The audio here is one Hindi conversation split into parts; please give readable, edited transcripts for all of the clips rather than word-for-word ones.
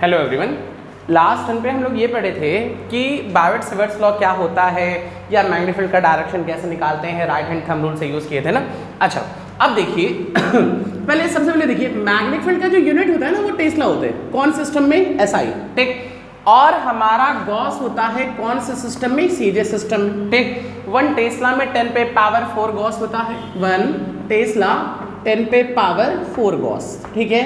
Hello everyone. लास्ट टर्न पे हम लोग ये पढ़े थे कि बायोट-सेवर्ट्स लॉ क्या होता है या मैग्नेटिक फील्ड का डायरेक्शन कैसे निकालते हैं, राइट हैंड थंब रूल से यूज़ किए थे ना। अच्छा, अब देखिए पहले सबसे पहले देखिए मैग्नेटिक फील्ड का जो यूनिट होता है ना वो टेस्ला होता है। कौन सिस्टम में? एसआई, ठीक। और हमारा गॉस होता है कौन से सिस्टम में? सीजे सिस्टम में, ठीक। 1 टेस्ला में 10 पे पावर 4 गॉस होता है। 1 टेस्ला 10 पे पावर 4 गॉस, ठीक है।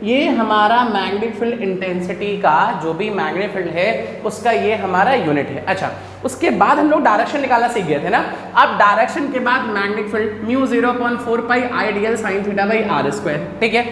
ये हमारा मैग्नेटिक फील्ड इंटेंसिटी का जो भी मैग्नेटिक फील्ड है उसका ये हमारा यूनिट है। अच्छा, उसके बाद हम लोग डायरेक्शन निकालना सीख गए थे ना। अब डायरेक्शन के बाद magnetic field mu 0.4 pi I dl sin theta by r square, ठीक है।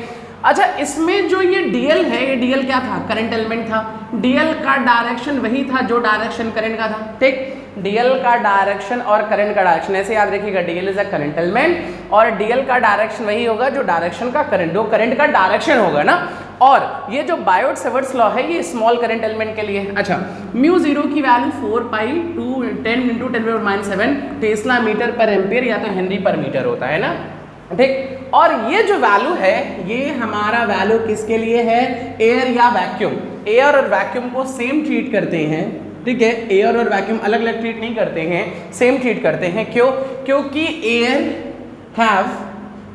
अच्छा, इसमें जो ये dl है, ये dl क्या था? करंट एलिमेंट था। dl का डायरेक्शन वही था जो डायरेक्शन करंट का था, ठीक। dl का डायरेक्शन और करंट का डायरेक्शन ऐसे याद रखिएगा, dl is a current element और dl का डायरेक्शन वही होगा जो डायरेक्शन का करंट, जो करंट का डायरेक्शन होगा ना। और ये जो बायोट-सेवर्ट्स लॉ है ये स्मॉल करंट एलिमेंट के लिए। अच्छा, म्यू 0 की वैल्यू 4 पाई 10 × 10⁻⁷ टेस्ला मीटर पर एम्पियर या तो हेनरी पर मीटर होता है ना, ठीक। और ये जो वैल्यू है ये हमारा वैल्यू किसके लिए है? एयर या वैक्यूम। एयर और वैक्यूम को सेम ट्रीट करते हैं, ठीक है। एयर और वैक्यूम अलग अलग ट्रीट नहीं करते हैं, सेम ट्रीट करते हैं। क्यों? क्योंकि air have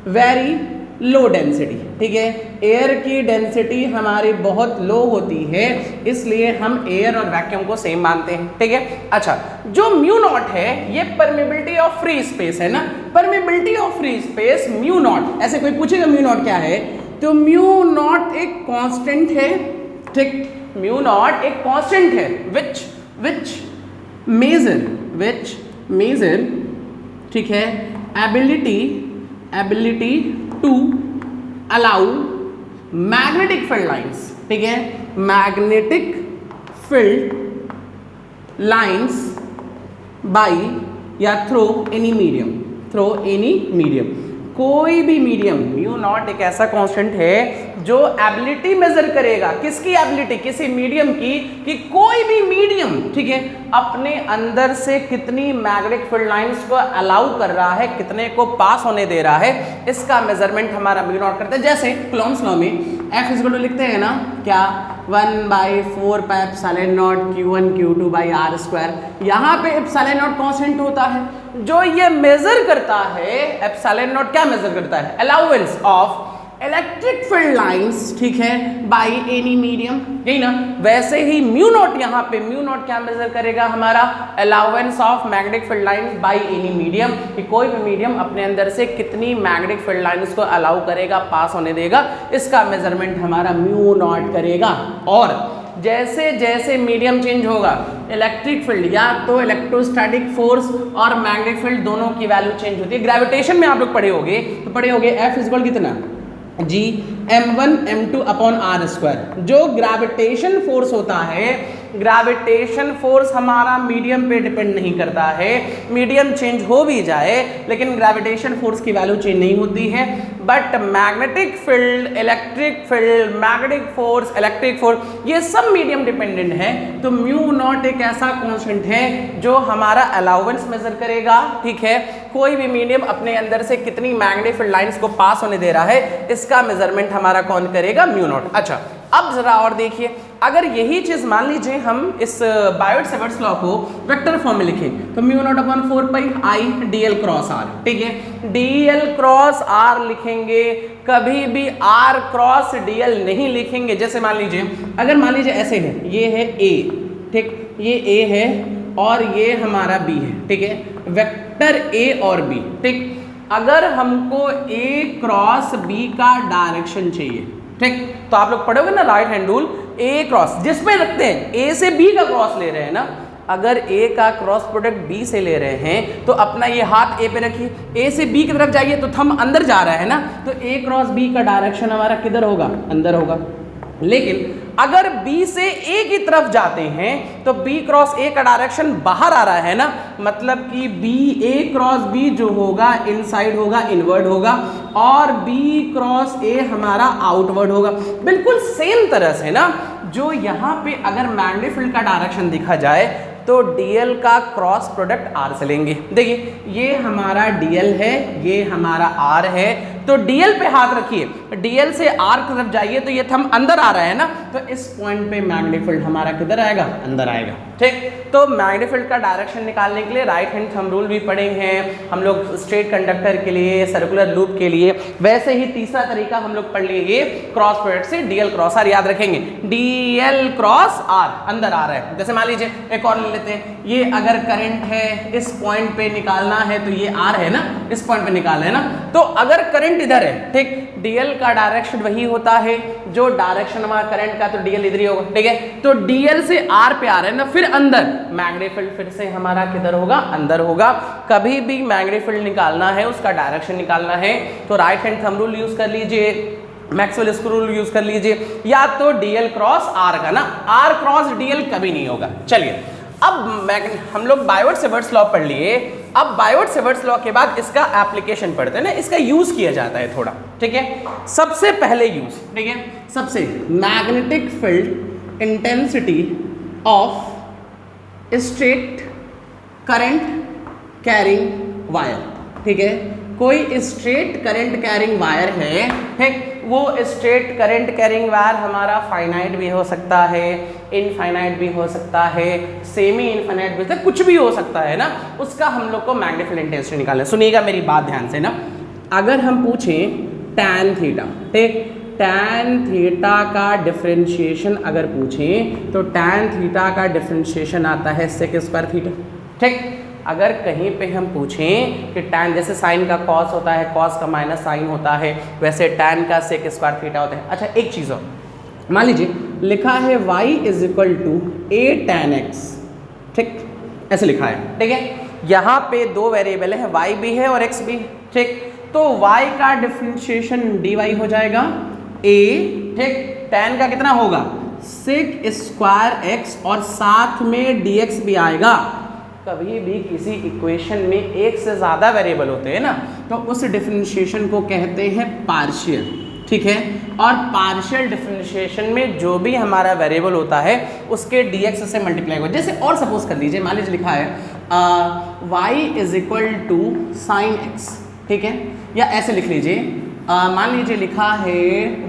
very low density, ठीक है। एयर की डेंसिटी हमारी बहुत लो होती है, इसलिए हम एयर और वैक्यूम को सेम मानते हैं, ठीक है। अच्छा, जो म्यू नॉट है ये परमेबिलिटी ऑफ फ्री स्पेस है ना। Permeability of free space mu naught, ऐसे कोई पूछेगा म्यू नॉट क्या है तो म्यू नॉट एक कांस्टेंट है, ठीक। म्यू नॉट एक कांस्टेंट है which measure, ठीक है, ability to allow magnetic field lines, ठीक है, magnetic field lines by या through any medium, कोई भी मीडियम। म्यू नॉट एक ऐसा कांस्टेंट है जो एबिलिटी मेजर करेगा, किसकी एबिलिटी? किसी मीडियम की, कि कोई भी मीडियम, ठीक है, अपने अंदर से कितनी मैग्नेटिक फील्ड लाइंस को अलाउ कर रहा है, कितने को पास होने दे रहा है, इसका मेजरमेंट हमारा म्यू नॉट करता है। जैसे कूलॉम्स लॉ में F इक्वल टू लिखते हैं ना, क्या? 1/4 pi epsilon naught Q1 Q2 by r square. यहाँ पे एप्सिलॉन नॉट कांस्टेंट होता है, जो ये मेजर करता है एप्सिलॉन नॉट क्या मेजर करता है? Allowance of electric field lines, ठीक है, बाय एनी मीडियम, यही ना। वैसे ही म्यू नॉट यहाँ पे म्यू नॉट क्या मेजर करेगा? हमारा allowance of magnetic field lines by any medium, कि कोई भी मीडियम अपने अंदर से कितनी मैग्नेटिक फील्ड लाइंस को अलाउ करेगा, पास होने देगा, इसका मेजरमेंट हमारा म्यू नॉट करेगा। और जैसे जैसे मीडियम चेंज होगा इलेक्ट्रिक फील्ड या तो इलेक्ट्रोस्टैटिक फोर्स और मैग्नेटिक फील्ड दोनों की वैल्यू चेंज होती है। ग्रेविटेशन में आप लोग पढ़े होगे F इक्वल कितना? G m1 m2 upon r square. जो ग्रेविटेशन फोर्स होता है, ग्रेविटेशन फोर्स हमारा मीडियम पे डिपेंड नहीं करता है। मीडियम चेंज हो भी जाए लेकिन ग्रेविटेशन फोर्स की वैल्यू चेंज नहीं होती है। But magnetic field, electric field, magnetic force, electric force, ये सब मीडियम डिपेंडेंट है। तो म्यू नॉट एक ऐसा कांस्टेंट है जो हमारा अलाउंस मेजर करेगा, ठीक है, कोई भी मीडियम अपने अंदर से कितनी मैग्नेटिक फील्ड लाइंस को पास होने दे रहा है, इसका मेजरमेंट हमारा कौन करेगा? Mu naught. अच्छा, अब जरा और देखिए, अगर यही चीज मान लीजिए हम इस बायोट-सेवर्ट्स लॉ को वेक्टर फॉर्म में लिखें तो mu naught upon 4 pi I dl cross r, ठीक है। dl क्रॉस आर लिखेंगे, कभी भी r क्रॉस dl नहीं लिखेंगे। जैसे मान लीजिए, अगर मान लीजिए ऐसे है, ये है a, ठीक, ये a है और ये हमारा b है, ठीक है, वेक्टर a और b, ठीक। अगर हमको a क्रॉस b का डायरेक्शन चाहिए, ठीक, तो आप लोग पढ़ोगे ना right hand rule, a cross जिसमें रखते हैं a से b का क्रॉस ले रहे हैं ना। अगर a का क्रॉस प्रोडक्ट b से ले रहे हैं तो अपना ये हाथ a पे रखिए, a से b की तरफ जाइए तो थंब अंदर जा रहा है ना, तो a क्रॉस b का डायरेक्शन हमारा किधर होगा? अंदर होगा। लेकिन अगर B से A की तरफ जाते हैं तो B क्रॉस A का डायरेक्शन बाहर आ रहा है ना, मतलब कि A क्रॉस B जो होगा इनसाइड होगा, इनवर्ड होगा, और B क्रॉस A हमारा आउटवर्ड होगा। बिल्कुल सेम तरह से ना, जो यहाँ पे अगर मैग्नेटिक फील्ड का डायरेक्शन दिखा जाए तो dl का क्रॉस प्रोडक्ट r से लेंगे। देखिए ये हमारा dl है, ये हमारा r है, तो डीएल पे हाथ रखिए, डीएल से आर की तरफ जाइए तो ये थंब अंदर आ रहा है ना, तो इस पॉइंट पे मैग्नेटिक फील्ड हमारा किधर आएगा, अंदर आएगा। ठीक, तो मैग्नेटिक फील्ड का डायरेक्शन निकालने के लिए राइट हैंड थंब रूल भी पढ़े हैं हम लोग, स्ट्रेट कंडक्टर के लिए, सर्कुलर लूप के लिए। वैसे ही तीसरा तरीका हम लोग पढ़ लिए क्रॉस प्रोडक्ट से, डीएल क्रॉस आर याद रखेंगे, डीएल क्रॉस आर अंदर आ रहा है। जैसे मान लीजिए एक और ले लेते हैं, ये अगर करंट है इस पॉइंट पे निकालना है तो ये आर है ना, इस पॉइंट पे निकालना है ना, तो अगर करंट इधर है, ठीक, डीएल का डायरेक्शन वही होता है जो डायरेक्शन हमारा करंट का, तो डीएल इधर ही होगा। ठीक है, तो डीएल से आर पे आ रहा है ना, फिर अंदर मैग्नेटिक फील्ड फिर से हमारा किधर होगा, अंदर होगा। कभी भी मैग्नेटिक फील्ड निकालना है, उसका डायरेक्शन निकालना है तो right hand thumb rule use कर लीजिए, मैक्सवेल स्क्रू रूल यूज कर लीजिए, या तो डीएल क्रॉस आर का ना, आर क्रॉस डीएल कभी नहीं होगा। चलिए अब हम लोग बायोट-सेवर्ट्स लॉ पढ़ लिए, अब बायोट-सेवर्ट्स लॉ के बाद इसका एप्लीकेशन पढ़ते हैं ना, इसका यूज किया जाता है थोड़ा। ठीक है, सबसे पहले यूज, ठीक है, सबसे magnetic field intensity of straight current carrying wire. ठीक है, कोई स्ट्रेट करंट कैरिंग वायर है, ठीक, वो स्ट्रेट करंट कैरिंग वायर हमारा फाइनाइट भी हो सकता है, इनफाइनाइट भी हो सकता है, सेमी इनफाइनाइट भी हो सकता है, कुछ भी हो सकता है ना, उसका हम लोग को मैग्नेटिक फील्ड इंटेंसिटी निकालना है। सुनिएगा मेरी बात ध्यान से ना, अगर हम पूछें टैन थीटा, ठीक, टैन थीटा का डिफरेंशिएशन अगर पूछें तो टैन थीटा का डिफरेंशिएशन आता है सेक स्क्वायर थीटा। ठीक, अगर कहीं पे हम पूछें कि टैन, जैसे साइन का कॉस होता है, कॉस का माइनस साइन होता है, वैसे टैन का सेक स्क्वायर थीटा होता है। अच्छा एक चीज़ और, मान लीजिए लिखा है y is equal to a tan x, ठीक, ऐसे लिखा है। ठीक है, यहाँ पे दो वेरिएबल है, y भी है और x भी, ठीक, तो y का डिफरेंशिएशन dy हो जाएगा a, ठीक, tan का कितना होगा सेक स्क्वायर x और साथ में dx भी आएगा। कभी भी किसी इक्वेशन में एक से ज़्यादा वेरिएबल होते हैं ना, तो उस डिफरेंशिएशन को कहते हैं पार्शियल। ठीक है, और पार्शियल डिफरेंशिएशन में जो भी हमारा वेरिएबल होता है उसके dx से मल्टीप्लाई होगा। जैसे और सपोज कर लीजिए, मान लीजिए लिखा है y is equal to sine x, ठीक है, या ऐसे लिख लीजिए, मान लीजिए लिखा है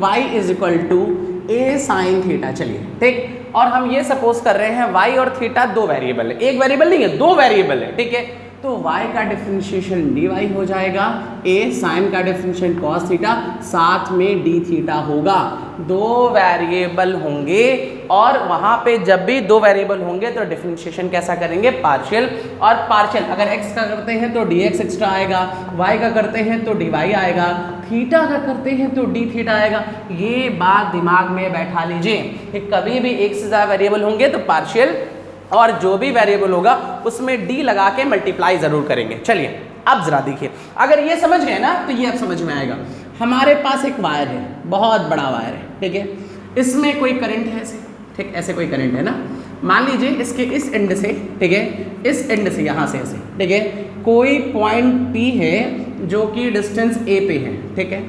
y is equal to a sine theta. चलिए ठीक, और हम ये सपोज कर रहे हैं y और थीटा दो वेरिएबल है, एक वेरिएबल नहीं है, दो वेरिएबल है। ठीक है, तो y का डिफरेंशिएशन dy हो जाएगा, a साइन का डिफरेंशिएशन cos थीटा, साथ में d थीटा होगा। दो वेरिएबल होंगे और वहाँ पे जब भी दो वेरिएबल होंगे तो डिफरेंशिएशन कैसा करेंगे, पार्शियल। और पार्शियल अगर x का करते हैं तो dx एक्स्ट्रा आएगा, y का करते हैं तो dy आएगा, थीटा का करते हैं तो d थीटा आएगा। ये बात दिमाग में बैठा लीजिए कि कभी भी एक से ज़्यादा वेरिएबल होंगे तो पार्शियल, और जो भी वेरिएबल होगा उसमें d लगा के मल्टीप्लाई ज़रूर करेंगे। चलिए अब ज़रा देखिए, अगर ये समझ गए ना तो ये अब समझ में आएगा। हमारे पास एक वायर है, बहुत बड़ा वायर है, ठीक है, इसमें कोई करंट है ऐसे, ठीक, ऐसे कोई करंट है ना, मान लीजिए इसके इस एंड से, ठीक है, इस एंड से यहाँ से ऐसे, ठीक है, कोई पॉइंट P है जो कि डिस्टेंस A पे है। ठीक है,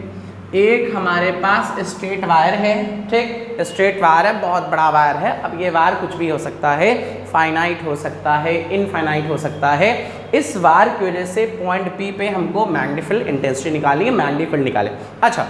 एक हमारे पास स्ट्रेट वायर है, ठीक, स्ट्रेट वायर है, बहुत बड़ा वायर है। अब ये वायर कुछ भी हो सकता है, फाइनाइट हो सकता है, इनफाइनाइट हो सकता है। इस वायर की वजह से पॉइंट P पे हमको मैग्नेटिक फील्ड इंटेंसिटी निकालनी है, मैग्नेटिक फील्ड निकाले। अच्छा,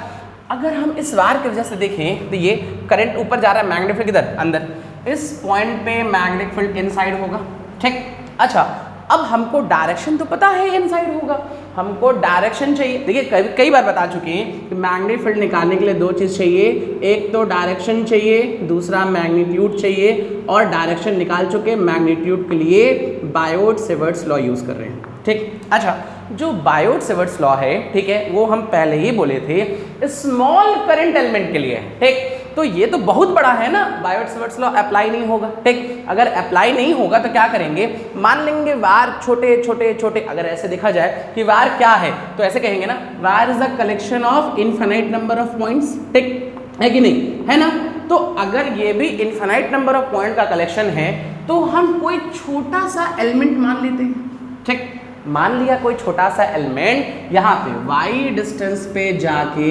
अगर हम इस वायर की वजह से देखें तो ये करंट ऊपर जा रहा है, मैग्नेटिक फील्ड किधर, अंदर, इस पॉइंट पे मैग्नेटिक फील्ड इनसाइड होगा। ठीक, अच्छा अब हमको डायरेक्शन तो पता है इनसाइड होगा, हमको डायरेक्शन चाहिए। देखिए कई बार बता चुके हैं कि मैग्नेटिक फील्ड निकालने के लिए दो चीज़ चाहिए, एक तो डायरेक्शन चाहिए, दूसरा मैग्नीट्यूड चाहिए, और डायरेक्शन निकाल चुके, मैग्नीट्यूड के लिए बायोट-सेवर्ट्स लॉ यूज़ कर रहे हैं। ठीक, अच्छा जो बायोट-सेवर्ट्स लॉ है, ठीक है, वो हम पहले ही बोले थे स्मॉल करंट एलिमेंट के लिए। ठीक, तो ये तो बहुत बड़ा है ना, बायोट-सेवर्ट्स लॉ अप्लाई नहीं होगा। ठीक, अगर अप्लाई नहीं होगा तो क्या करेंगे, मान लेंगे वायर छोटे छोटे छोटे, अगर ऐसे देखा जाए कि वायर क्या है तो ऐसे कहेंगे ना, wire is the collection of infinite number of points. ठीक है कि नहीं, है ना, तो अगर ये भी इनफाइनाइट नंबर ऑफ पॉइंट का कलेक्शन है तो हम कोई छोटा सा एलिमेंट मान लेते हैं। ठीक, मान लिया कोई छोटा सा एलिमेंट, यहाँ पे y डिस्टेंस पे जाके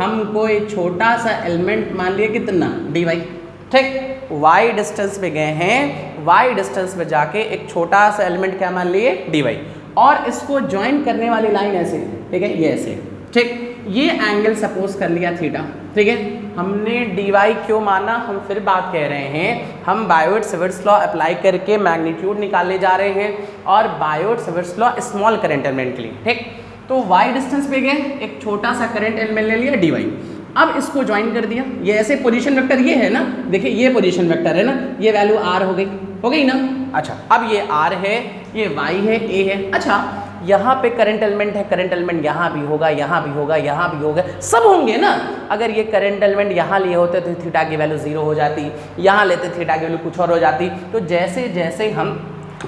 हम कोई छोटा सा एलिमेंट मान लिया, कितना, dy। ठीक, y डिस्टेंस पे गए हैं, y डिस्टेंस पे जाके एक छोटा सा एलिमेंट क्या मान लिए, dy, और इसको ज्वाइन करने वाली लाइन ऐसे, ठीक है, ये ऐसे। ठीक, ये एंगल सपोज कर लिया थीटा, ठीक है। हमने डी वाई क्यों माना, हम फिर बात कह रहे हैं, हम बायोट-सेवर्ट्स लॉ अप्लाई करके मैग्नीट्यूड निकालने जा रहे हैं और Biot-Savart's law small current element के लिए, ठीक। तो y डिस्टेंस पे गए, एक छोटा सा करंट एलिमेंट ले लिया डी वाई, अब इसको ज्वाइन कर दिया, ये ऐसे पोजीशन वेक्टर ये है ना, देखिए ये पोजीशन वेक्टर है ना, ये वैल्यू r हो गई ना। अच्छा, अब ये r है, ये y है, a है। अच्छा, यहाँ पे करंट एलिमेंट है, करंट एलिमेंट यहाँ भी होगा, यहाँ भी होगा, यहाँ भी होगा, सब होंगे ना। अगर ये करंट एलिमेंट यहाँ लिए होते तो थीटा की वैल्यू 0 हो जाती, यहाँ लेते थीटा की वैल्यू कुछ और हो जाती। तो जैसे जैसे हम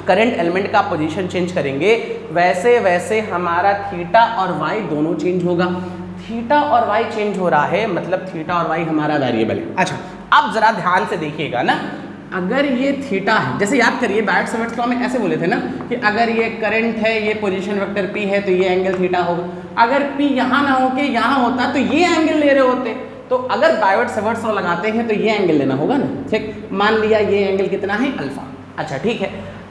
करंट एलिमेंट का पोजीशन चेंज करेंगे वैसे वैसे हमारा थीटा और वाई दोनों चेंज होगा। थीटा और वाई चेंज हो रहा है, मतलब थीटा और वाई हमारा वेरिएबल है। अच्छा, अब जरा ध्यान से देखिएगा ना, अगर ये थीटा है, जैसे याद करिए बायोट-सेवर्ट्स लॉ में ऐसे बोले थे ना कि अगर ये करंट है, ये पोजीशन वेक्टर p है तो ये एंगल थीटा होगा। अगर p यहाँ ना होके यहाँ होता तो ये एंगल ले रहे होते। तो अगर बायोट-सेवर्ट्स लॉ लगाते हैं तो ये एंगल लेना होगा ना, ठीक। मान लिया ये एंगल कितना है, अल्फा। अच्छा, ठीक है,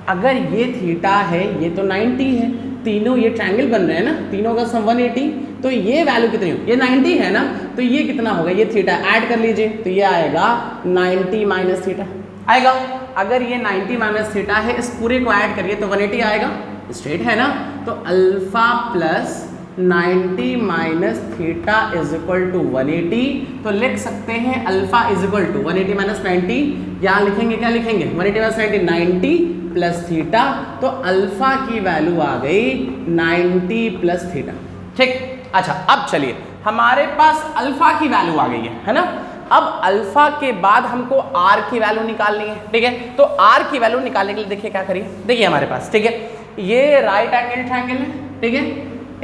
अगर ये थीटा है, ये तो 90 है, तीनों ये ट्रायंगल बन रहे हैं ना, तीनों का सम 180, तो ये वैल्यू कितनी होगी, ये 90 है ना, तो ये कितना होगा, ये थीटा ऐड कर लीजिए तो ये आएगा 90 माइनस थीटा आएगा। अगर ये 90 माइनस थीटा है, इस पूरे को ऐड करिए तो 180 आएगा, स्ट्रेट है ना। तो alpha plus 90 minus theta is equal to 180, तो लिख सकते हैं alpha is equal to 180 minus 90, यहाँ लिखेंगे क्या लिखेंगे, 180 माइनस 90 प्लस थीटा, तो अल्फा की वैल्यू आ गई 90 प्लस थीटा, ठीक। अच्छा, अब चलिए हमारे पास अल्फा की वैल्यू आ गई है ना। अब अल्फा के बाद हमको आर की वैल्यू निकालनी है, ठीक है। तो आर की वैल्यू निकालने के लिए देखिए क्या करिए, देखिए हमारे पास, ठीक है, ये राइट एंगल ट्रायंगल है, ठीक है।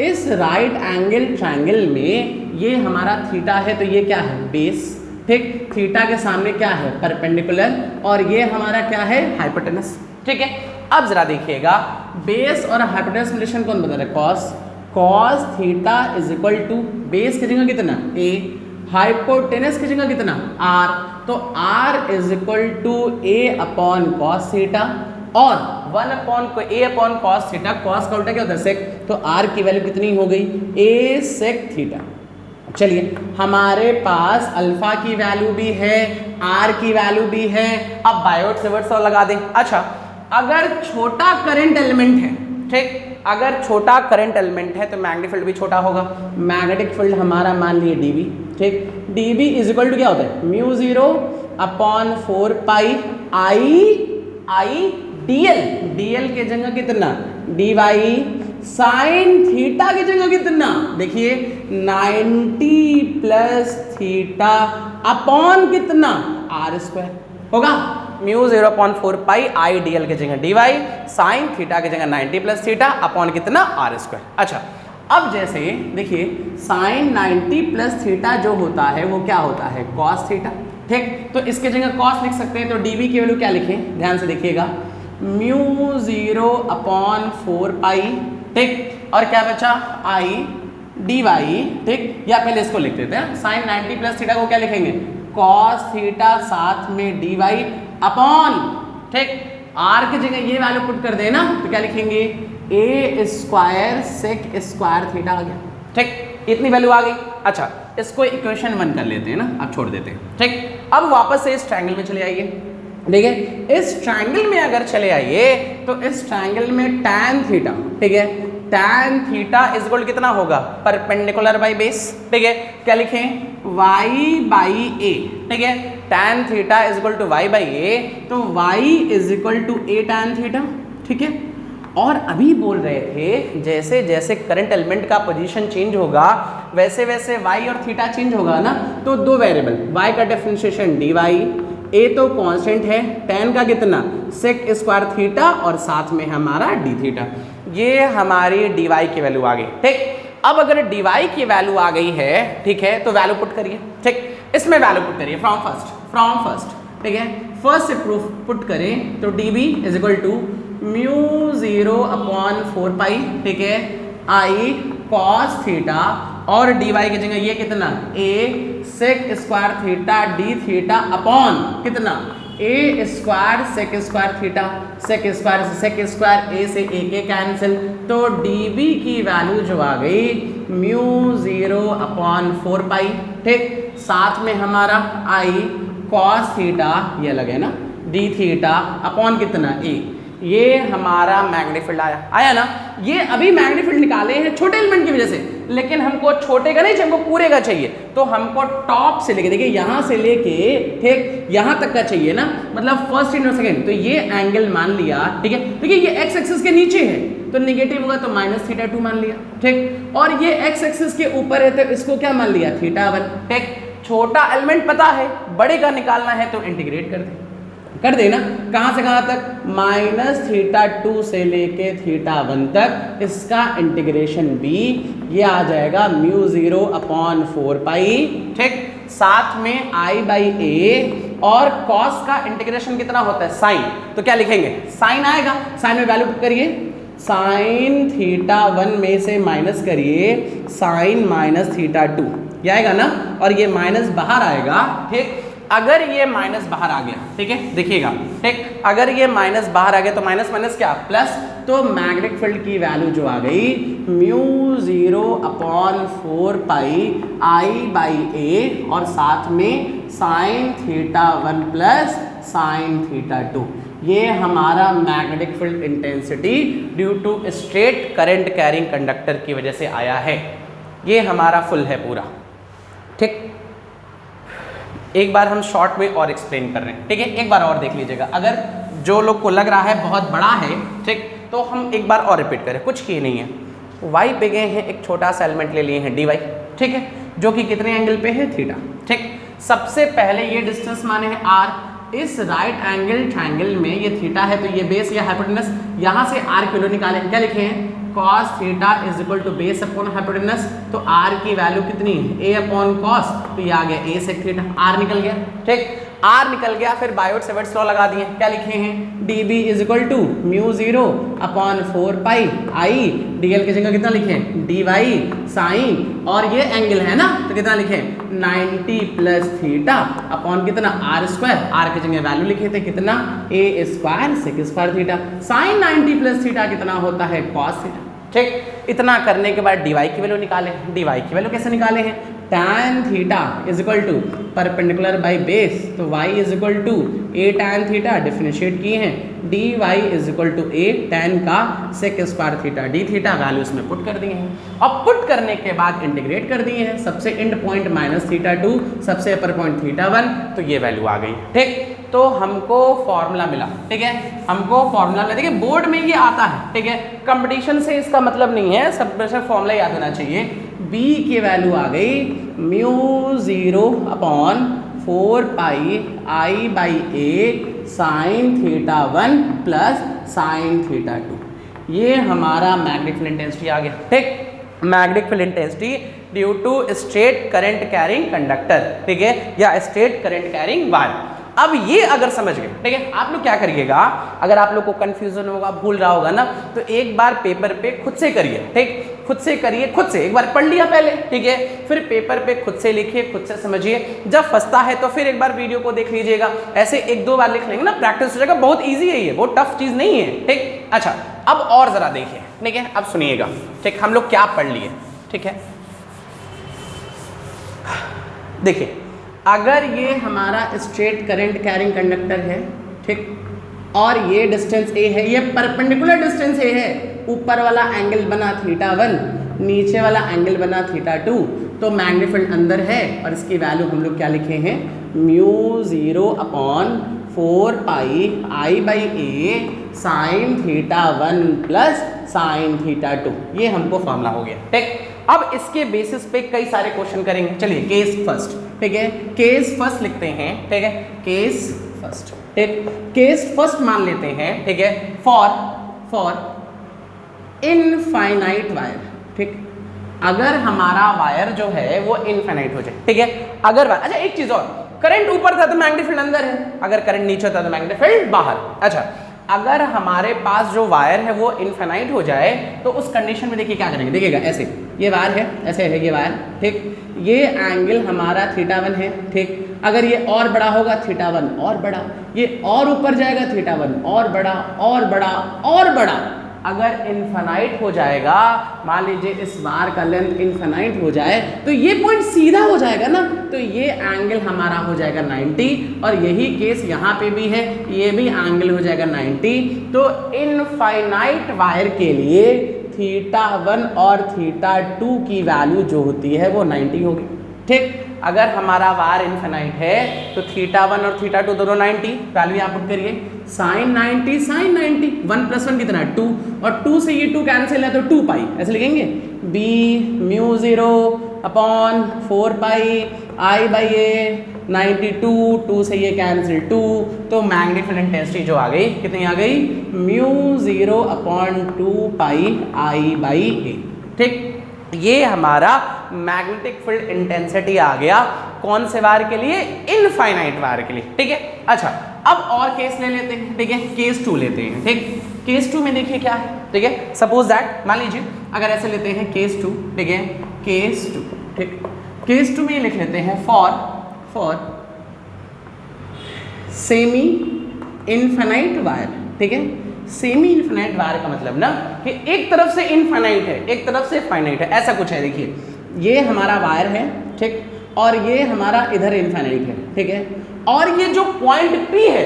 इस राइट एंगल ट्रायंगल में ये हमारा थीटा है, तो ये क्या है, बेस, ठीक। थीटा के सामने क्या है, परपेंडिकुलर, और ये हमारा क्या है, हाइपोटेनस, ठीक है। अब जरा देखिएगा, बेस और हाइपोटेनस रिलेशन कौन बता रहा है, cos, cos theta is equal to base की जगह कितना a, हाइपोटेनस की जगह कितना r, तो r is equal to a upon cos theta, और 1 upon a upon cos theta, cos का उल्टा क्या होता है, सेक, तो r की वैल्यू कितनी हो गई, a सेक थीटा। चलिए हमारे पास अल्फा की वैल्यू भी है, r की वैल्यू भी है, अब बायोट-सेवर्ट्स लॉ लगा दें। अच्छा, अगर छोटा करंट एलिमेंट है, ठीक, अगर छोटा करंट एलिमेंट है तो मैग्नेटिक फील्ड भी छोटा होगा। मैग्नेटिक फील्ड हमारा मान लिए dB, ठीक। dB इज इक्वल टू क्या होता है, mu 0 upon 4 pi I dl, dl के जगह कितना, dy साइन थीटा की जगह कितना, देखिए 90 प्लस थीटा अपॉन कितना, आर स्क्वायर होगा। म्यू 0/4 पाई आई dl की जगह dy, साइन थीटा की जगह 90 प्लस थीटा अपॉन कितना, आर स्क्वायर। अच्छा, अब जैसे देखिए साइन 90 प्लस थीटा जो होता है वो क्या होता है, कॉस थीटा, ठीक। तो इसके जगह कॉस लिख सकते हैं, तो dv की वैल्यू क्या लिखें, ध्यान से देखिएगा, म्यू 0/4 पाई, ठीक, और क्या बचा, आई dy, ठीक। या पहले इसको लिख देते हैं, साइन 90 प्लस थीटा को क्या लिखेंगे, कॉस थीटा साथ में dy अपॉन, ठीक, r की जगह ये वैल्यू पुट कर देना तो क्या लिखेंगे, a square sec square theta आ गया, ठीक, इतनी वैल्यू आ गई। अच्छा, इसको इक्वेशन 1 कर लेते हैं ना, अब छोड़ देते हैं, ठीक। अब वापस से इस ट्रायंगल में चले आइए, ठीक है। इस ट्रायंगल में अगर चले आइए तो इस ट्रायंगल में tan थीटा, ठीक है, tan थीटा इज इक्वल कितना होगा, परपेंडिकुलर बाई बेस, ठीक है। क्या लिखें, y बाई a, ठीक है, tan theta is equal to y by a, तो y is equal to a tan theta, ठीक है। और अभी बोल रहे थे जैसे जैसे करंट एलिमेंट का पोजीशन चेंज होगा वैसे वैसे y और थीटा चेंज होगा ना, तो दो वेरिएबल y का डिफरेंशिएशन dy, a तो कांस्टेंट है, tan का कितना, सेक स्क्वायर थीटा, और साथ में हमारा d थीटा, ये हमारी dy की वैल्यू आ गई, ठीक। अब अगर dy की वैल्यू आ गई है, ठीक है, तो वैल्यू पुट करिए, ठीक, इसमें वैल्यू पुट करिए फ्रॉम फर्स्ट, ठीक है। फर्स्ट से प्रूफ पुट करें तो dB is equal to mu 0/4 pi, ठीक है, आई कॉस थीटा, और dy की जगह ये कितना, a sec square theta d theta upon कितना, a square sec square theta, sec square से सेक स्क्वायर, a से a के कैंसिल, तो dB की वैल्यू जो आ गई μ0/4 ठीक, साथ में हमारा i cos थीटा ये अलग है ना, d थीटा अपॉन कितना a, ये हमारा मैग्नेटिक फील्ड आया ना। ये अभी मैग्नेटिक फील्ड निकाले हैं छोटे एलिमेंट की वजह से, लेकिन हमको छोटे का नहीं चाहिए, हमको पूरे का चाहिए। तो हमको टॉप से लेके, देखिए यहाँ से लेके ठीक यहाँ तक का चाहिए ना, मतलब फर्स्ट इन और सेकेंड। तो ये एंगल मान लिया, ठीक है। देखिए ये एक्स एक्सिस के नीचे है तो निगेटिव होगा, तो -θ2 मान लिया, ठीक। और ये एक्स एक्सिस के ऊपर है तो इसको क्या मान लिया, θ1, ठीक। छोटा एलिमेंट पता है, बड़े का निकालना है तो इंटीग्रेट कर देना। कहाँ से कहाँ तक, -θ2 से लेके θ1 तक, इसका इंटीग्रेशन भी ये आ जाएगा μ0/4π, ठीक। साथ में i/a और cos का इंटीग्रेशन कितना होता है, साइन, तो क्या लिखेंगे, साइन आएगा। साइन में वैल्यू पुट करिए, साइन θ1 में से माइनस करिए साइन -θ2, ये आएगा ना, और ये माइनस बाहर आएगा, ठीक। अगर ये माइनस बाहर आ गया, ठीक है, देखिएगा, ठीक, अगर ये माइनस बाहर आ गया तो माइनस माइनस क्या प्लस, तो मैग्नेटिक फील्ड की वैल्यू जो आ गई μ0/4π i/a और साथ में sin θ1 प्लस sin θ2। ये हमारा magnetic field intensity due to straight current carrying conductor की वजह से आया है। ये हमारा फुल है पूरा, ठीक। एक बार हम शॉर्ट में और एक्सप्लेन कर रहे हैं, ठीक है, एक बार और देख लीजिएगा। अगर जो लोग को लग रहा है बहुत बड़ा है, ठीक, तो हम एक बार और रिपीट करें, कुछ किए नहीं है। वाई पे गए हैं, एक छोटा सा एलिमेंट ले लिए हैं dy, ठीक है, जो कि कितने एंगल पे है, थीटा, ठीक। सबसे पहले ये डिस्टेंस माने हैं r, इस राइट एंगल ट्रायंगल में ये थीटा है तो ये बेस या हाइपोटेनस, यहाँ से r किलो निकाले, क्या लिखे हैं, cos theta is equal to base upon hypotenuse. तो r की वैल्यू कितनी है, a अपॉन cos, तो ये आ गया a sec थीटा, r निकल गया, ठीक, r निकल गया। फिर बायोट-सेवर्ट्स लॉ लगा दिए, क्या लिखे हैं, dB is equal to μ0/4π i, dl की जगह कितना लिखे, dy साइन, और ये एंगल है ना तो कितना लिखे, 90 प्लस थीटा अपॉन कितना, r², r की जगह वैल्यू लिखे थे कितना, a² sec² theta, sign 90 plus theta कितना होता है, cos थीटा, ठीक। इतना करने के बाद dy की वैल्यू निकाले, dy की वैल्यू कैसे निकाले हैं, tan theta is equal to perpendicular by base, तो y is equal to a tan theta, differentiate किए हैं, dy is equal to a tan का sec² theta d theta, values में पुट कर दिए हैं। अब पुट करने के बाद इंटीग्रेट कर दिए हैं, सबसे एंड पॉइंट -θ2, सबसे अपर पॉइंट θ1, तो ये वैल्यू आ गई, ठीक। तो हमको फॉर्मूला मिला, ठीक है, हमको फॉर्मूला मिला, देखिए बोर्ड में ये आता है, ठीक है, कंपटीशन से इसका मतलब नहीं है, सब फॉर्मूला याद होना चाहिए। b की वैल्यू आ गई μ0/4π i/a sin θ1 प्लस sin θ2। ये हमारा मैग्नेटिक फील्ड इंटेंसिटी आ गया, ठीक। Magnetic field intensity due to straight current carrying conductor, ठीक है, या स्ट्रेट करंट कैरिंग वायर। अब ये अगर समझ गए, ठीक है, आप लोग क्या करिएगा, अगर आप लोग को कंफ्यूजन होगा, भूल रहा होगा ना, तो एक बार पेपर पे खुद से करिए, ठीक, खुद से करिए, खुद से एक बार पढ़ लिया पहले, ठीक है, फिर पेपर पे खुद से लिखिए, खुद से समझिए, जब फंसता है तो फिर एक बार वीडियो को देख लीजिएगा, ऐसे 1-2 बार लिख लेंगे ना, प्रैक्टिस हो जाएगा, बहुत ईजी है ये, बहुत टफ चीज़ नहीं है, ठीक। अच्छा, अब और ज़रा देखिए, ठीक है, अब सुनिएगा, ठीक, हम लोग क्या पढ़ लिए, ठीक है, देखिए, अगर ये हमारा स्ट्रेट करंट कैरिंग कंडक्टर है, ठीक, और ये डिस्टेंस a है, ये परपेंडिकुलर डिस्टेंस a है, ऊपर वाला एंगल बना θ1, नीचे वाला एंगल बना θ2, तो मैग्नेटिक फील्ड अंदर है और इसकी वैल्यू हम लोग क्या लिखे हैं, μ0/4π i/a sin θ1 प्लस sin θ2। ये हमको फॉर्मूला हो गया, ठीक। अब इसके बेसिस पे कई सारे क्वेश्चन करेंगे, चलिए केस फर्स्ट, ठीक है, केस फर्स्ट लिखते हैं, ठीक है, केस फर्स्ट, ठीक, केस फर्स्ट मान लेते हैं, ठीक है, फॉर इनफाइनाइट वायर, ठीक, अगर हमारा वायर जो है वो इनफाइनाइट हो जाए, ठीक है, अगर अच्छा एक चीज और, करंट ऊपर था तो मैग्नेटिक फील्ड अंदर है, अगर करंट नीचे था तो मैग्नेटिक फील्ड बाहर। अच्छा, अगर हमारे पास जो वायर है वो इनफाइनाइट हो जाए तो उस कंडीशन में देखिए क्या करेंगे, देखिएगा ऐसे, ये वायर है, ऐसे है ये वायर, ठीक, ये एंगल हमारा θ1 है, ठीक, अगर ये और बड़ा होगा θ1 और बड़ा, ये और ऊपर जाएगा θ1 और बड़ा और बड़ा और बड़ा, अगर इन्फिनाइट हो जाएगा, मान लीजिए इस बार का लेंथ इन्फिनाइट हो जाए तो ये पॉइंट सीधा हो जाएगा ना, तो ये एंगल हमारा हो जाएगा 90 और यही केस यहाँ पे भी है, ये भी एंगल हो जाएगा 90। तो इनफाइनाइट वायर के लिए θ1 और θ2 की वैल्यू जो होती है वो 90 होगी। ठीक, अगर हमारा वायर इनफिनाइट है तो θ1 और θ2 दोनों 90, वैल्यू यहाँ पुट करिए, sin 90 sin 90, 1 + 1 कितना है 2, और 2 से ये 2 कैंसिल है तो 2 पाई, ऐसे लिखेंगे b μ0 अपॉन 4 पाई I/A 92, 2 से ये कैंसिल 2, तो मैग्नेटिक फील्ड इंटेंसिटी जो आ गई कितनी आ गई, μ0 अपॉन 2 पाई I/A। ठीक, ये हमारा मैग्नेटिक फील्ड इंटेंसिटी आ गया कौन से वायर के लिए, इनफाइनाइट वायर के लिए। ठीक है, अच्छा अब और केस ले लेते हैं। ठीक है, केस 2 लेते हैं। ठीक, केस 2 में देखिए क्या है। ठीक है, सपोज दैट मान लीजिए अगर ऐसे लेते हैं केस 2। ठीक है, केस 2, ठीक, केस 2 में लिख लेते हैं फॉर सेमी इनफिनाइट वायर। ठीक है, सेमी इनफिनाइट वायर का मतलब ना कि एक तरफ से इनफिनाइट है एक तरफ से फाइनाइट है, ऐसा कुछ है। देखिए ये हमारा वायर है, ठीक, और ये हमारा इधर इनफिनाइट है। ठीक है, और ये जो पॉइंट P है,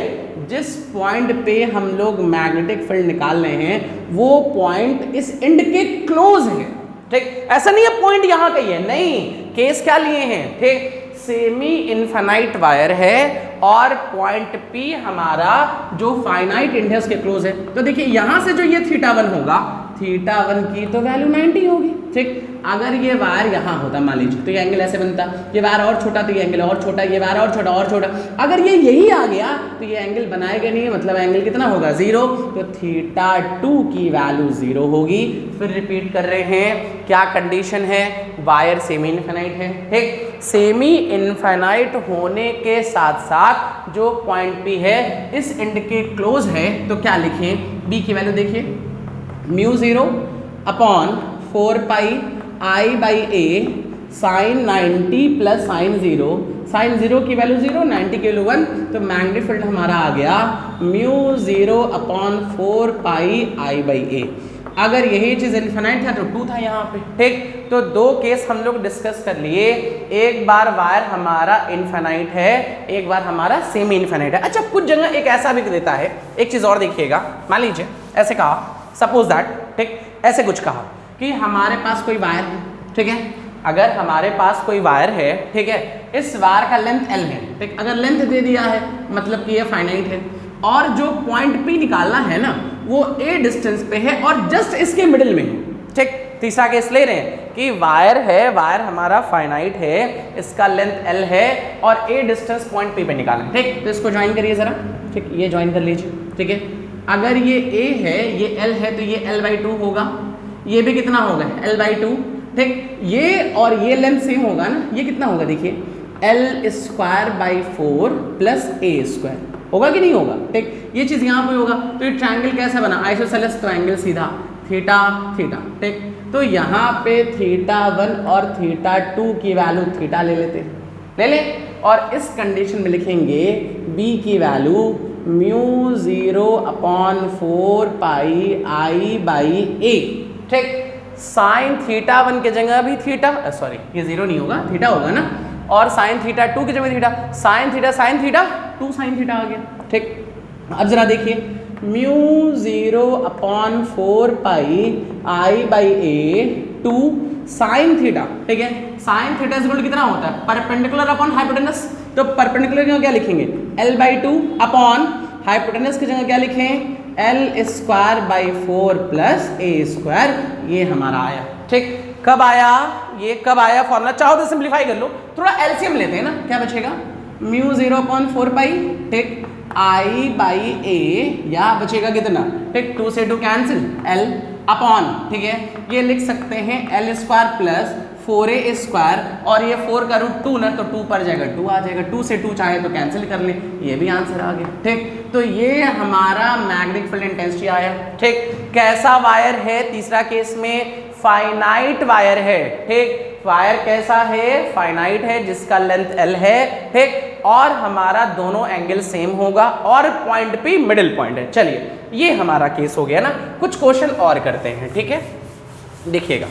जिस पॉइंट पे हम लोग मैग्नेटिक फील्ड निकाल रहे हैं वो पॉइंट इस एंड के क्लोज है। ठीक, ऐसा नहीं है पॉइंट यहाँ का ही है, नहीं, केस क्या लिए हैं, ठीक, सेमी इनफिनाइट वायर है और पॉइंट P हमारा जो फाइनाइट एंड है उसके क्लोज है। तो देखिए यहाँ से जो ये θ1 होगा, θ1 की तो वैल्यू 90 होगी। ठीक, अगर ये वायर यहाँ होता मान लीजिए तो ये एंगल ऐसे बनता, ये वायर और छोटा तो ये एंगल और छोटा, ये वायर और छोटा और छोटा, अगर ये यही आ गया तो ये एंगल बनाएगा नहीं, मतलब एंगल कितना होगा 0, तो θ2 की वैल्यू 0 होगी। फिर रिपीट कर रहे हैं, क्या कंडीशन है, वायर सेमी इनफिनाइट है। ठीक, सेमी इनफिनाइट होने के साथ साथ जो पॉइंट P है इस एंड के क्लोज है, तो क्या लिखें, B की वैल्यू देखिए μ0 अपॉन 4 पाई I/A sin 90 plus sin 0, sin 0 की वैल्यू 0, 90 की वैल्यू 1, तो मैग्नेटिक फील्ड हमारा आ गया μ0 अपॉन 4 पाई I/A। अगर यही चीज़ इनफिनाइट था तो 2 था यहाँ पे। ठीक, तो 2 केस हम लोग डिस्कस कर लिए, एक बार वायर हमारा इनफिनाइट है, एक बार हमारा सेमी इनफिनाइट है। अच्छा कुछ जगह एक ऐसा भी देता है, एक चीज़ और देखिएगा, मान लीजिए ऐसे कहा, सपोज दैट, ठीक, ऐसे कुछ कहा कि हमारे पास कोई वायर है। ठीक है, अगर हमारे पास कोई वायर है, ठीक है, इस वायर का लेंथ L है। ठीक, अगर लेंथ दे दिया है मतलब कि ये फाइनाइट है, और जो पॉइंट P निकालना है ना वो A डिस्टेंस पे है और जस्ट इसके मिडिल में है। ठीक, तीसरा केस ले रहे हैं कि वायर है, वायर हमारा फाइनाइट है, इसका लेंथ L है और A डिस्टेंस पॉइंट P पे निकालना है। ठीक, तो इसको ज्वाइन करिए जरा। ठीक, ये ज्वाइन कर लीजिए। ठीक है, अगर ये A है, ये L है, तो ये L/2 होगा, ये भी कितना होगा L/2। ठीक, ये और ये लेंथ सेम होगा ना, ये कितना होगा देखिए L²/4 प्लस A² होगा कि नहीं होगा। ठीक, ये चीज़ यहाँ पे होगा, तो ये ट्रायंगल कैसा बना, आइसोसेलेस ट्रायंगल सीधा थीटा थीटा। ठीक, तो यहाँ पे θ1 और θ2 की वैल्यू थीटा ले लेते हैं, ले लें, और इस कंडीशन में लिखेंगे B की वैल्यू μ0 अपॉन 4 पाई I/A। ठीक, साइन θ1 की जगह भी थीटा, सॉरी ये 0 नहीं होगा, थीटा होगा ना, और साइन θ2 की जगह theta, sine theta 2 sine theta आ गया। ठीक, अब जरा देखिए μ0 अपॉन 4 पाई I/A 2 साइन थीटा। ठीक है, साइन थीटा इक्वल कितना होता है, परपेंडिकुलर अपॉन हाइपोटेनस, तो परपेंडिकुलर की जगह क्या लिखेंगे L/2 अपॉन हाइपोटेनस की जगह क्या लिखें L²/4 प्लस A², ये हमारा आया। ठीक, कब आया, ये कब आया फॉर्मूला, चाहो तो सिंप्लीफाई कर लो, थोड़ा एलसीएम लेते हैं ना, क्या बचेगा μ0 अपॉन 4 पाई, ठीक, I/A, या बचेगा कितना, ठीक, 2 से 2 कैंसिल, L अपॉन, ठीक है, ये लिख सकते हैं L² प्लस 4A², और ये 4 का रूट 2 ना, तो 2 पर जाएगा 2 आ जाएगा, 2 से 2 चाहे तो कैंसिल कर ले, ये भी आंसर आ गया। ठीक, तो ये हमारा मैग्नेटिक फील्ड इंटेंसिटी आया। ठीक, कैसा वायर है, तीसरा केस में फाइनाइट वायर है। ठीक, स्क्वायर कैसा है, फाइनाइट है, जिसका लेंथ l है, ठीक, और हमारा दोनों एंगल सेम होगा और पॉइंट P मिडिल पॉइंट है। चलिए ये हमारा केस हो गया ना। कुछ क्वेश्चन और करते हैं, ठीक है, देखिएगा।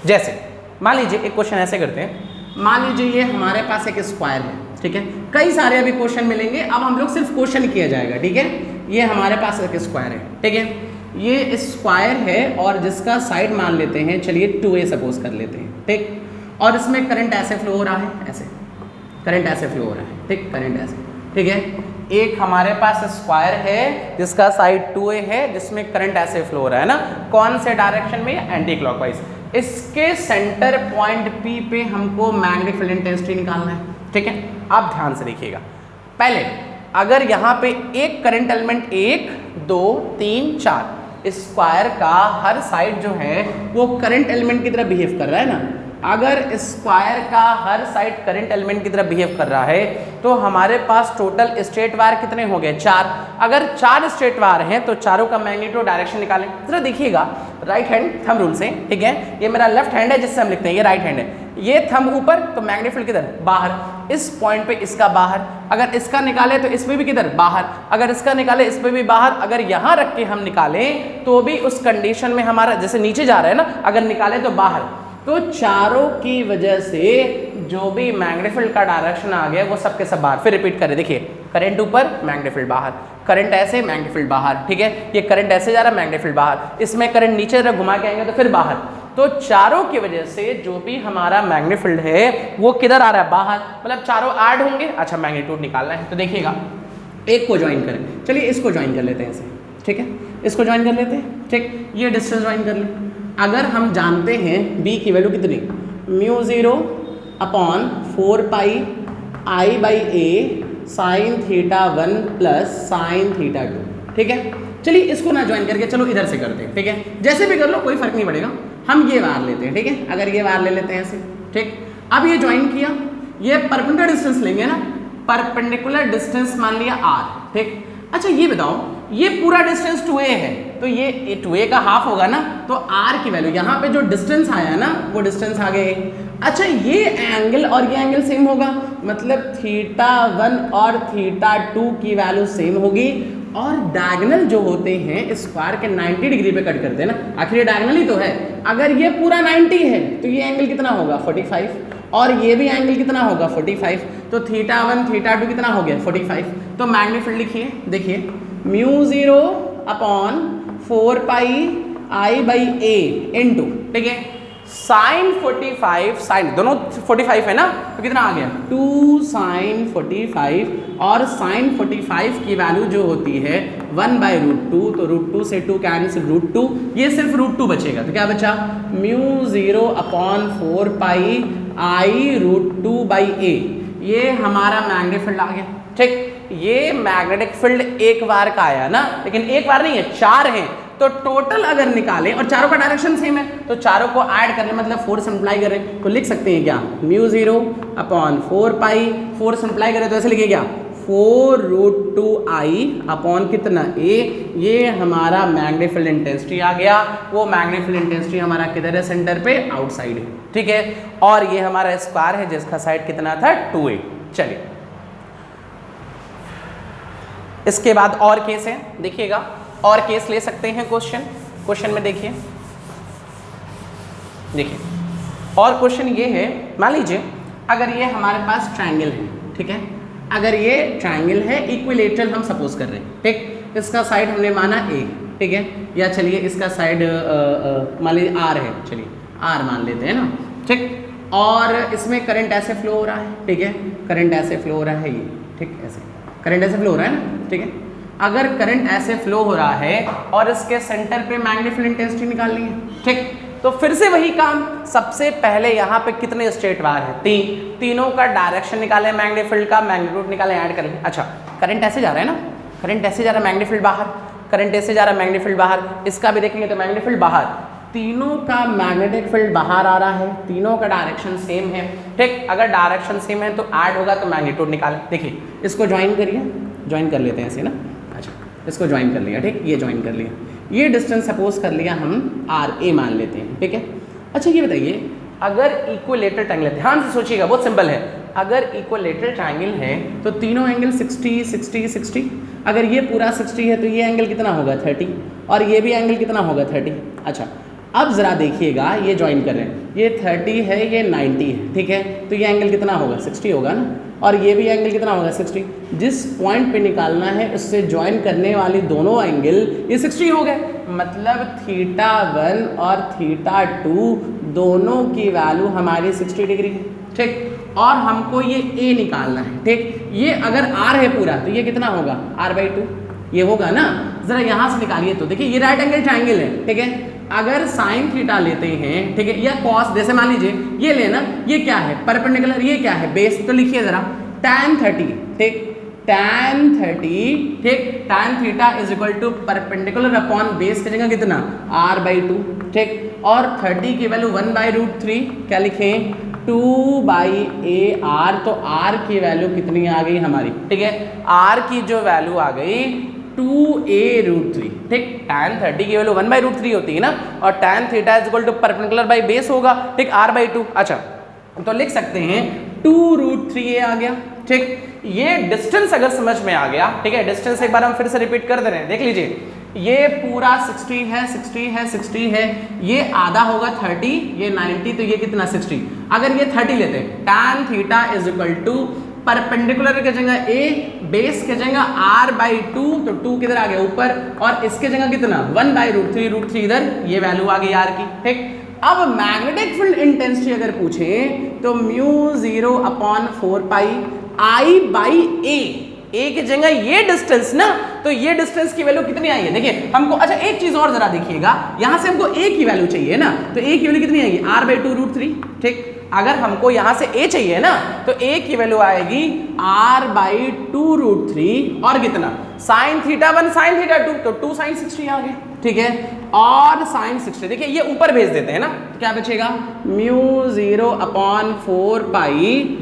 जैसे मान लीजिए एक क्वेश्चन ऐसे करते हैं, मान लीजिए ये हमारे पास एक स्क्वायर है, ठीक है, कई सारे अभी क्वेश्चन मिलेंगे, अब हम लोग सिर्फ क्वेश्चन किया जाएगा, ठीक है। ये हमारे पास एक स्क्वायर है, ठीक है, ये स्क्वायर है और जिसका साइड मान लेते हैं, चलिए 2a सपोज कर लेते हैं, ठीक, और इसमें करंट ऐसे फ्लो हो रहा है, ऐसे करंट ऐसे फ्लो हो रहा है, ठीक, करंट ऐसे, ठीक है। एक हमारे पास स्क्वायर है जिसका साइड 2a है, जिसमें करंट ऐसे फ्लो हो रहा है ना, कौन से डायरेक्शन में, एंटी क्लॉकवाइज। इसके सेंटर पॉइंट P पे हमको मैग्नेटिक फील्ड इंटेंसिटी निकालना है, ठीक है। आप ध्यान से देखिएगा, पहले अगर यहाँ पे एक करंट एलिमेंट 1 2 3 4, स्क्वायर का हर साइड जो है वो करंट एलिमेंट की तरह बिहेव कर रहा है ना, अगर स्क्वायर का हर साइड करंट एलिमेंट की तरह बिहेव कर रहा है तो हमारे पास टोटल स्ट्रेट वायर कितने हो गए, 4। अगर 4 स्ट्रेट वायर हैं तो चारों का मैग्नीट्यूड डायरेक्शन निकालें। जरा देखिएगा राइट हैंड थंब रूल से, ठीक है, ये मेरा लेफ्ट हैंड है जिससे हम लिखते हैं, ये राइट हैंड है, ये थंब ऊपर तो मैग्नेटिक फील्ड किधर, बाहर, इस पॉइंट पे इसका बाहर, अगर इसका निकाले तो इसमें भी किधर, बाहर, अगर इसका निकाले इसमें भी बाहर, अगर यहाँ रख के हम निकालें तो भी उस कंडीशन में हमारा जैसे नीचे जा रहा है ना, अगर निकाले तो बाहर, तो चारों की वजह से जो भी मैग्नेटिक फील्ड का डायरेक्शन आ गया वो सबके सब बाहर। फिर रिपीट करें, देखिए करंट ऊपर, मैग्नेटिक फील्ड बाहर, करंट ऐसे, मैग्नेटिक फील्ड बाहर, ठीक है, ये करंट ऐसे जा रहा है, मैग्नेटिक फील्ड बाहर, इसमें करंट नीचे तरफ घुमा के आएंगे तो फिर बाहर, तो चारों की वजह से जो भी हमारा मैग्नेटिक फील्ड है वो किधर आ रहा है, बाहर, मतलब चारों ऐड होंगे। अच्छा मैग्नीट्यूड निकालना है तो देखिएगा, एक को ज्वाइन करें, चलिए इसको ज्वाइन कर लेते हैं ऐसे, ठीक है, इसको ज्वाइन कर लेते हैं, ठीक, ये डिस्टेंस ज्वाइन कर लें। अगर हम जानते हैं b की वैल्यू कितनी, μ0 upon 4 pi I by a sine theta 1 plus sine theta 2, ठीक है। चलिए इसको ना ज्वाइन करके चलो इधर से करते हैं, ठीक है, जैसे भी कर लो कोई फर्क नहीं पड़ेगा, हम ये वार लेते हैं, ठीक है, अगर ये वार ले लेते हैं ऐसे, ठीक। अब ये ज्वाइन किया, ये परपेंडिकुलर डिस्टेंस लेंगे ना, परपेंडिकुलर डिस्टेंस मान लिया r, ठीक। अच्छा ये बताओ, ये पूरा डिस्टेंस 2a है तो ये 2a का हाफ होगा ना, तो r की वैल्यू यहाँ पे जो डिस्टेंस आया ना वो डिस्टेंस आ गए। अच्छा ये एंगल और ये एंगल सेम होगा, मतलब थीटा 1 और थीटा 2 की वैल्यू सेम होगी, और डायगोनल जो होते हैं स्क्वायर के 90 डिग्री पे कट करते हैं ना, आखिर ये डायगोनल ही तो है, अगर ये पूरा 90 है तो ये एंगल कितना होगा 45, और ये भी एंगल कितना होगा 45, तो थीटा 1 थीटा 2 कितना हो गया 45। तो मैग्नेटिक फील्ड लिखिए, देखिए μ0 upon 4 pi I by a into, ठीक है, साइन 45, साइन दोनों 45 है ना, तो कितना आ गया 2 साइन 45, और साइन 45 की वैल्यू जो होती है 1 बाई √2, तो √2 से 2 कैंसिल √2, ये सिर्फ √2 बचेगा, तो क्या बचा μ0 upon 4 pi I √2 by a, ये हमारा मैग्नेटिक फील्ड आ गया, ठीक। ये मैग्नेटिक फील्ड एक बार का आया ना, लेकिन एक बार नहीं है, 4 हैं, तो टोटल अगर निकालें और चारों का डायरेक्शन सेम है तो चारों को ऐड कर लें, मतलब 4 सिंप्लाई करें तो लिख सकते हैं क्या μ0 अपॉन 4 पाई, 4 सिंप्लाई करें तो ऐसे लिखिए क्या 4 √2I अपॉन कितना a, ये हमारा मैग्नेटिक फील्ड इंटेंसिटी आ गया। वो मैग्नेटिक फील्ड इंटेंसिटी हमारा किधर है, सेंटर पे, आउटसाइड है, ठीक है, और ये हमारा स्क्वायर है जिसका साइड कितना था 2a। चलिए इसके बाद और केस है, देखिएगा और केस ले सकते हैं क्वेश्चन में, देखिए और क्वेश्चन ये है, मान लीजिए अगर ये हमारे पास ट्रायंगल है, ठीक है, अगर ये ट्रायंगल है इक्विलेटरल हम सपोज कर रहे हैं, ठीक, इसका साइड हमने माना a, ठीक है, या चलिए इसका साइड मान लीजिए r है, चलिए r मान लेते हैं ना, ठीक, और इसमें करंट ऐसे फ्लो हो रहा है, ठीक है, करंट ऐसे फ्लो हो रहा है ये, ठीक, ऐसे करंट ऐसे फ्लो हो रहा है ना, ठीक है। अगर करंट ऐसे फ्लो हो रहा है और इसके सेंटर पे मैग्नेटिक फील्ड इंटेंसिटी निकालनी है, ठीक, तो फिर से वही काम, सबसे पहले यहाँ पे कितने स्ट्रेट वायर हैं, 3, तीनों का डायरेक्शन निकालें, मैग्नेटिक फील्ड का मैग्नीट्यूड निकालें, ऐड करें। अच्छा करंट ऐसे जा रहा है ना, करंट ऐसे जा रहा है, मैग्नेटिक फील्ड बाहर, करंट ऐसे जा रहा है, मैग्नेटिक फील्ड बाहर, इसका भी देखेंगे तो मैग्नेटिक फील्ड बाहर, तीनों का मैग्नेटिक फील्ड बाहर आ रहा है, तीनों का डायरेक्शन सेम है, ठीक, अगर डायरेक्शन सेम है तो ऐड होगा तो मैग्नीट्यूड निकालें। देखिए इसको ज्वाइन करिए, ज्वाइन कर लेते हैं ऐसे ना, अच्छा इसको ज्वाइन कर लिया, ठीक, ये ज्वाइन कर लिया, ये डिस्टेंस सपोज कर लिया हम आर ए मान लेते हैं, ठीक है। अच्छा ये बताइए, अगर इक्विलेटरल ट्रायंगल है, ध्यान से सोचिएगा, बहुत सिंपल है। अगर इक्विलेटरल ट्रायंगल है तो तीनों एंगल 60 60 60, अगर ये पूरा 60 है तो ये एंगल कितना होगा 30, और ये भी एंगल कितना होगा 30। अच्छा अब ज़रा देखिएगा, ये ज्वाइन कर रहे हैं, ये 30 है ये 90 है, ठीक है, तो ये एंगल कितना होगा 60 होगा ना, और ये भी एंगल कितना होगा 60। जिस पॉइंट पे निकालना है उससे ज्वाइन करने वाली दोनों एंगल ये 60 हो गए, मतलब θ1 और θ2 दोनों की वैल्यू हमारी 60 डिग्री है, ठीक। और हमको ये A निकालना है, ठीक। ये अगर R है पूरा तो ये कितना होगा R/2, ये होगा ना। ज़रा यहाँ से निकालिए तो देखिए, ये राइट एंगल ट्रायंगल है, ठीक है। अगर साइन थीटा लेते हैं, ठीक है, या कॉस, जैसे मान लीजिए ये लेना, ये क्या है परपेंडिकुलर, ये क्या है बेस, तो लिखिए ज़रा tan 30, ठीक, tan 30, ठीक, tan theta is equal to perpendicular upon base की जगह कितना R/2, ठीक, और 30 की वैल्यू 1/√3, क्या लिखें 2/AR, तो R की वैल्यू कितनी आ गई हमारी, ठीक है, R की जो वैल्यू आ गई 2A√3, ठीक। tan 30 की वैल्यू 1/√3 होती है ना, और tan theta is equal to perpendicular by base होगा, ठीक, R/2। अच्छा तो लिख सकते हैं 2√3A आ गया, ठीक। ये डिस्टेंस अगर समझ में आ गया, ठीक है, डिस्टेंस एक बार हम फिर से रिपीट कर दे रहे हैं, देख लीजिए, ये पूरा 60 है 60 है 60 है, ये आधा होगा 30, ये 90, तो ये कितना 60। अगर ये 30 लेते हैं, tan theta is equal to perpendicular की जगह A, बेस की जगह R/2, तो 2 किधर आ गया ऊपर, और इसके जगह कितना 1/√3, √3 इधर, ये वैल्यू आ गई R की, ठीक। अब मैग्नेटिक फील्ड इंटेंसिटी अगर पूछें तो μ0/4π I/A, A की जगह ये डिस्टेंस ना, तो ये डिस्टेंस की वैल्यू कितनी आई है देखिए हमको। अच्छा एक चीज और जरा देखिएगा, यहां से हमको A की वैल्यू चाहिए ना, तो A की वैल्यू कितनी आएगी R/2 √3, ठीक। अगर हमको यहां से A चाहिए ना, तो A की वैल्यू आएगी R/2 √3, और कितना sin θ1 sin θ2, तो 2 sin 60 आ गए, ठीक है, और sin 60 देखिए ये ऊपर भेज देते हैं ना, तो क्या बचेगा μ0/4π,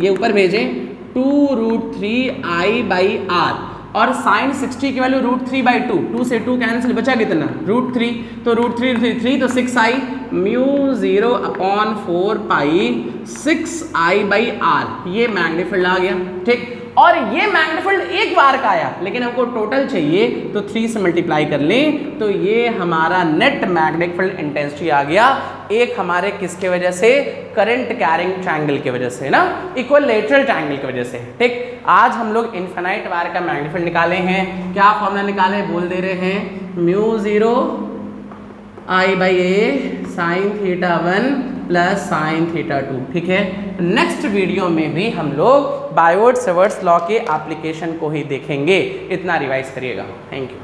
ये ऊपर भेजें 2√3 I/R, और sin 60 की वैल्यू √3/2, 2 से 2 कैंसिल, बचा कितना √3, तो √3 तो 6I, μ0/4π 6I/R, ये मैग्नेटिक फील्ड आ गया, ठीक। और ये मैग्नेटिक फील्ड एक बार का आया, लेकिन हमको टोटल चाहिए तो 3 से मल्टीप्लाई कर लें, तो ये हमारा नेट मैग्नेटिक फील्ड इंटेंसिटी आ गया। एक हमारे किसके वजह से, करंट कैरिंग ट्रायंगल की वजह से ना, इक्विलेटरल ट्रायंगल की वजह से, ठीक। आज हम लोग इनफिनाइट वायर का मैग्नेटिक फील्ड निकाले हैं, क्या फॉर्मूला निकाले बोल दे रहे हैं, μ0 I/A sin θ1 प्लस sin θ2, ठीक है। नेक्स्ट वीडियो में भी हम लोग बायोट-सेवर्ट्स लॉ के एप्लीकेशन को ही देखेंगे, इतना रिवाइज करिएगा, थैंक यू।